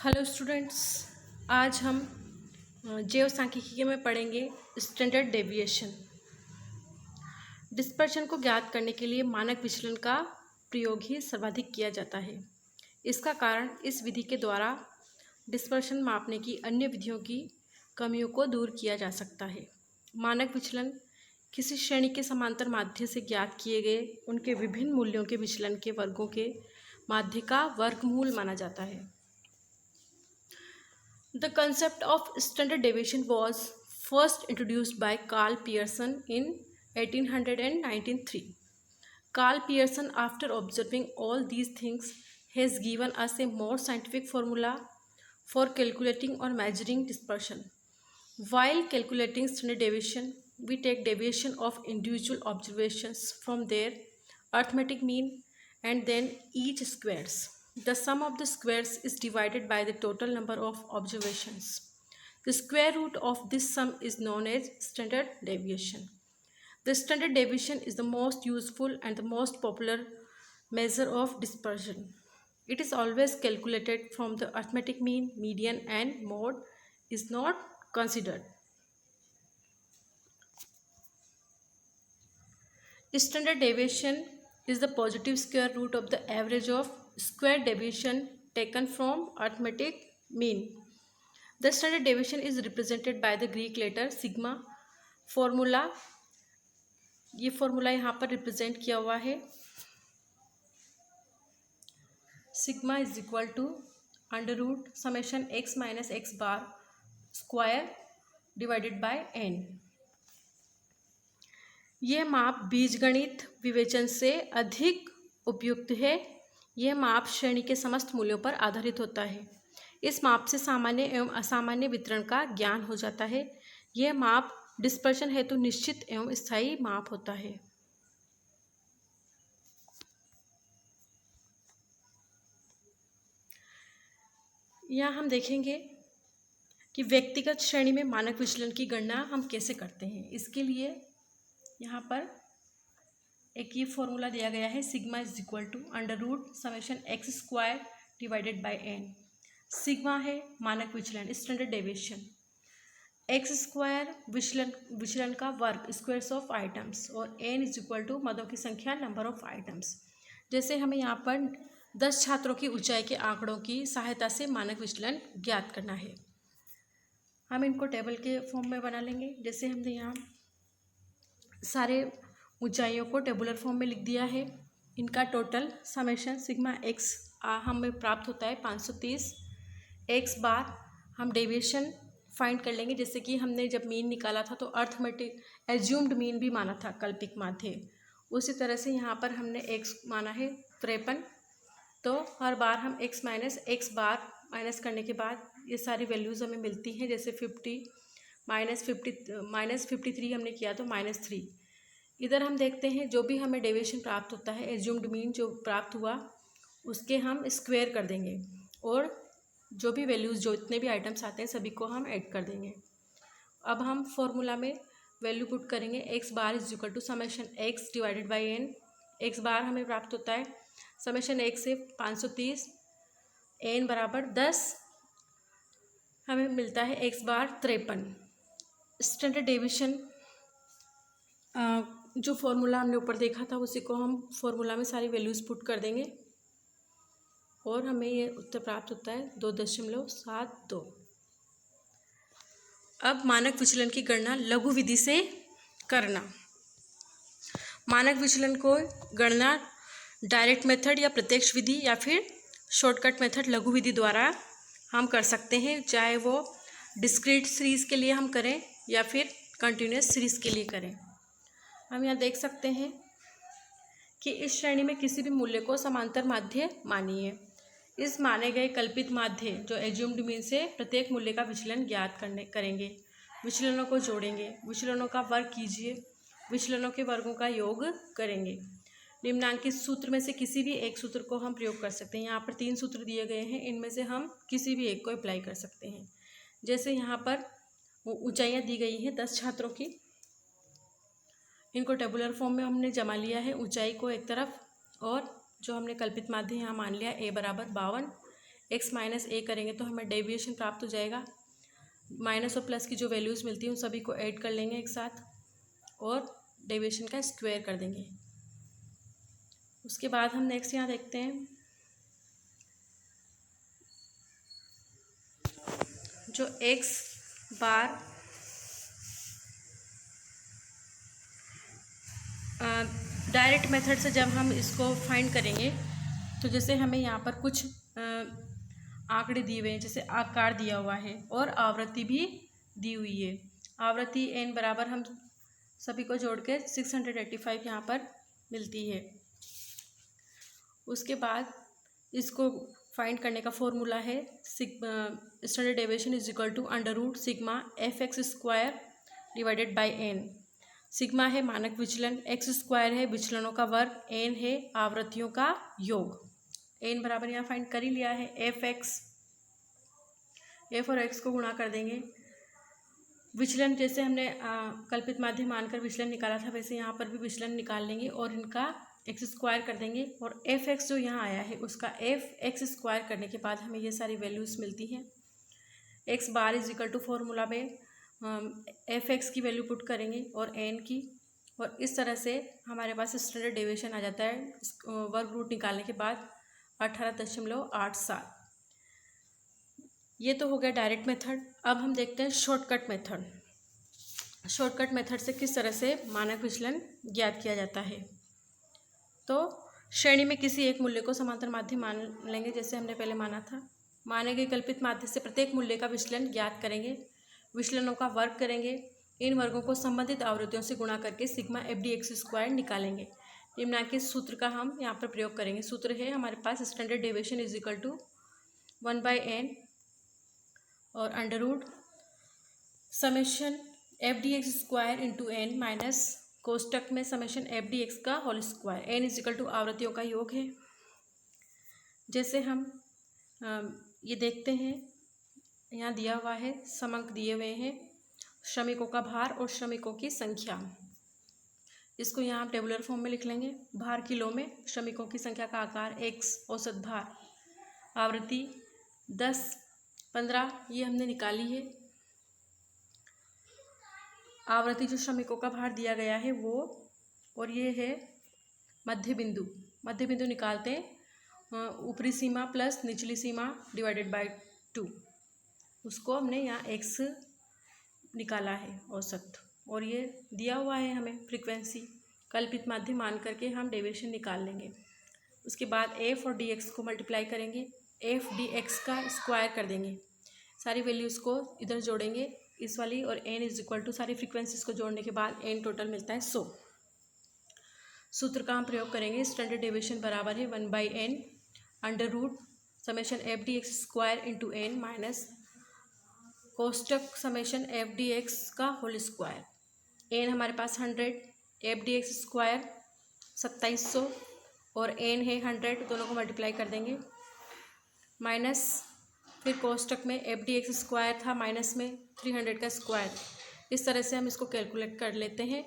Hello students, आज हम जैव सांख्यिकी में पढ़ेंगे स्टैंडर्ड डेविएशन। डिस्पर्शन को ज्ञात करने के लिए मानक विचलन का प्रयोग ही सर्वाधिक किया जाता है। इसका कारण इस विधि के द्वारा डिस्पर्शन मापने की अन्य विधियों की कमियों को दूर किया जा सकता है। मानक विचलन किसी श्रेणी के समांतर माध्य से ज्ञात किए गए उनके विभिन्न मूल्यों के विचलन के वर्गों के माध्य का वर्गमूल माना जाता है। The concept of standard deviation was first introduced by Karl Pearson in 1893. Karl Pearson, after observing all these things, has given us a more scientific formula for calculating or measuring dispersion. While calculating standard deviation, we take deviation of individual observations from their arithmetic mean and then each squares. The sum of the squares is divided by the total number of observations. The square root of this sum is known as standard deviation. The standard deviation is the most useful and the most popular measure of dispersion. It is always calculated from the arithmetic mean, median, and mode is not considered. Standard deviation is the positive square root of the average of square deviation taken from arithmetic mean. The standard deviation is represented by the Greek letter sigma. Formula, ये formula यहाँ पर represent किया हुआ है। Sigma is equal to under root summation X minus X bar square divided by N. यह माप बीजगणित विवेचन से अधिक उपयुक्त है। यह माप श्रेणी के समस्त मूल्यों पर आधारित होता है। इस माप से सामान्य एवं असामान्य वितरण का ज्ञान हो जाता है। यह माप डिस्पर्शन हेतु निश्चित एवं स्थायी माप होता है। यहाँ हम देखेंगे कि व्यक्तिगत श्रेणी में मानक विचलन की गणना हम कैसे करते हैं। इसके लिए यहाँ पर एक ये फॉर्मूला दिया गया है, sigma is equal to under root summation X square divided by N. Sigma है मानक विचलन, स्टैंडर्ड डेविएशन। एक्स स्क्वायर विचलन का वर्ग, स्क्वायर्स ऑफ आइटम्स, और एन इज इक्वल टू मदों की संख्या, नंबर ऑफ आइटम्स। जैसे हमें यहाँ पर 10 छात्रों की ऊंचाई के आंकड़ों की सहायता से मानक विचलन ज्ञात करना है। हम इनको टेबल के फॉर्म में बना लेंगे। जैसे हमने यहाँ सारे ऊंचाइयों को टेबुलर फॉर्म में लिख दिया है। इनका टोटल समेशन सिग्मा एक्स हमें प्राप्त होता है 530 एक्स बार। हम डेविएशन फाइंड कर लेंगे। जैसे कि हमने जब मीन निकाला था तो अर्थमेटिक एज्यूम्ड मीन भी माना था, कल्पित माध्य। उसी तरह से यहाँ पर हमने एक्स माना है 53। तो हर बार हम एक्स माइनस एक्स बार माइनस करने के बाद ये सारी वैल्यूज़ हमें मिलती हैं। जैसे 50 माइनस 53 हमने किया तो -3। इधर हम देखते हैं जो भी हमें डेविएशन प्राप्त होता है, एज्यूम्ड मीन जो प्राप्त हुआ उसके हम स्क्वायर कर देंगे और जो भी वैल्यूज़, जो इतने भी आइटम्स आते हैं सभी को हम ऐड कर देंगे। अब हम फॉर्मूला में वैल्यू पुट करेंगे, x bar is equal to summation x divided by n. X bar हमें प्राप्त होता है समेशन एक्स से 530, एन बराबर 10, हमें मिलता है एक्स बार 53। स्टैंडर्ड डेविएशन जो फॉर्मूला हमने ऊपर देखा था उसी को हम फॉर्मूला में सारी वैल्यूज़ पुट कर देंगे और हमें ये उत्तर प्राप्त होता है 2.72। अब मानक विचलन की गणना लघु विधि से करना। मानक विचलन को गणना डायरेक्ट मेथड या प्रत्यक्ष विधि या फिर शॉर्टकट मेथड लघु विधि द्वारा हम कर सकते हैं, चाहे वो डिस्क्रीट सीरीज़ के लिए हम करें या फिर कंटिन्यूस सीरीज़ के लिए करें। हम यहाँ देख सकते हैं कि इस श्रेणी में किसी भी मूल्य को समांतर माध्य मानिए। इस माने गए कल्पित माध्य जो एज्यूम्ड मीन से प्रत्येक मूल्य का विचलन ज्ञात करेंगे। विचलनों को जोड़ेंगे, विचलनों का वर्ग कीजिए, विचलनों के वर्गों का योग करेंगे। निम्नांकित सूत्र में से किसी भी एक सूत्र को हम प्रयोग कर सकते हैं। यहाँ पर 3 सूत्र दिए गए हैं, इनमें से हम किसी भी एक को अप्लाई कर सकते हैं। जैसे यहाँ पर ऊंचाइयाँ दी गई हैं 10 छात्रों की, इनको टेबुलर फॉर्म में हमने जमा लिया है ऊंचाई को एक तरफ, और जो हमने कल्पित माध्य यहाँ मान लिया ए बराबर 52, एक्स माइनस ए करेंगे तो हमें डेविएशन प्राप्त हो जाएगा। माइनस और प्लस की जो वैल्यूज़ मिलती हैं उन सभी को ऐड कर लेंगे एक साथ और डेविएशन का स्क्वायर कर देंगे। उसके बाद हम नेक्स्ट यहाँ देखते हैं जो एक्स बार डायरेक्ट मेथड से जब हम इसको फाइंड करेंगे तो जैसे हमें यहाँ पर कुछ आंकड़े दिए हुए हैं, जैसे आकार दिया हुआ है और आवृत्ति भी दी हुई है। आवृत्ति n बराबर हम सभी को जोड़ के 685 यहाँ पर मिलती है। उसके बाद इसको फाइंड करने का फॉर्मूला है standard deviation is equal to under root sigma F X square divided by N. Sigma है मानक विचलन, एक्स स्क्वायर है विचलनों का वर्ग, एन है आवृत्तियों का योग। एन बराबर यहाँ फाइंड कर ही लिया है एफ एक्स, एफ और एक्स को गुणा कर देंगे। विचलन जैसे हमने कल्पित माध्य मानकर विचलन निकाला था वैसे यहाँ पर भी विचलन निकाल लेंगे और इनका एक्स स्क्वायर कर देंगे और एफ एक्स जो यहाँ आया है उसका एफ एक्स स्क्वायर करने के बाद हमें ये सारी वैल्यूज़ मिलती हैं। X bar is equal to formula में एफ एक्स की वैल्यू पुट करेंगे और एन की, और इस तरह से हमारे पास स्टैंडर्ड डेविएशन आ जाता है वर्ग रूट निकालने के बाद 18.87। ये तो हो गया डायरेक्ट मेथड। अब हम देखते हैं शॉर्टकट मेथड। शॉर्टकट मेथड से किस तरह से मानक विचलन ज्ञात किया जाता है। तो श्रेणी में किसी एक मूल्य को समांतर माध्य मान लेंगे जैसे हमने पहले माना था। माने गए कल्पित माध्य से प्रत्येक मूल्य का विचलन ज्ञात करेंगे, विचलनों का वर्ग करेंगे, इन वर्गों को संबंधित आवृत्तियों से गुणा करके sigma F d x square निकालेंगे। निम्नलिखित सूत्र का हम यहाँ पर प्रयोग करेंगे। सूत्र है हमारे पास standard deviation is equal to 1/n और under root summation f d x square into n minus कोष्टक में समेशन एफ डी एक्स का whole square. N is equal to आवृत्तियों का योग है। जैसे हम ये देखते हैं यहाँ दिया हुआ है, समंक दिए हुए हैं, श्रमिकों का भार और श्रमिकों की संख्या। इसको यहाँ हम टेबुलर फॉर्म में लिख लेंगे। भार किलो में, श्रमिकों की संख्या का आकार x, औसत भार, आवृत्ति 10, 15 ये हमने निकाली है। आवृत्ति जो श्रमिकों का भार दिया गया है वो, और ये है मध्य बिंदु। मध्य बिंदु निकालते हैं ऊपरी सीमा प्लस निचली सीमा डिवाइडेड बाय 2, उसको हमने यहाँ x निकाला है औसत, और ये दिया हुआ है हमें फ्रीक्वेंसी। कल्पित माध्य मान करके हम डेविएशन निकाल लेंगे। उसके बाद एफ और डी एक्स को मल्टीप्लाई करेंगे, एफ डी एक्स का स्क्वायर कर देंगे, सारी वैल्यूज़ को इधर जोड़ेंगे इस वाली, और एन इज इक्वल टू सारी फ्रीक्वेंसीज को जोड़ने के बाद एन टोटल मिलता है 100। सूत्र का हम प्रयोग करेंगे। स्टैंडर्ड डेविएशन बराबर है 1/n under root summation f d x square into n minus कोष्टक समेशन एफ डी एक्स का होल स्क्वायर। एन हमारे पास 100, एफ डी एक्स स्क्वायर 2700 और एन है 100, दोनों को मल्टीप्लाई कर देंगे, माइनस फिर कोष्टक में एफ डी एक्स स्क्वायर था, माइनस में 300 का स्क्वायर। इस तरह से हम इसको कैलकुलेट कर लेते हैं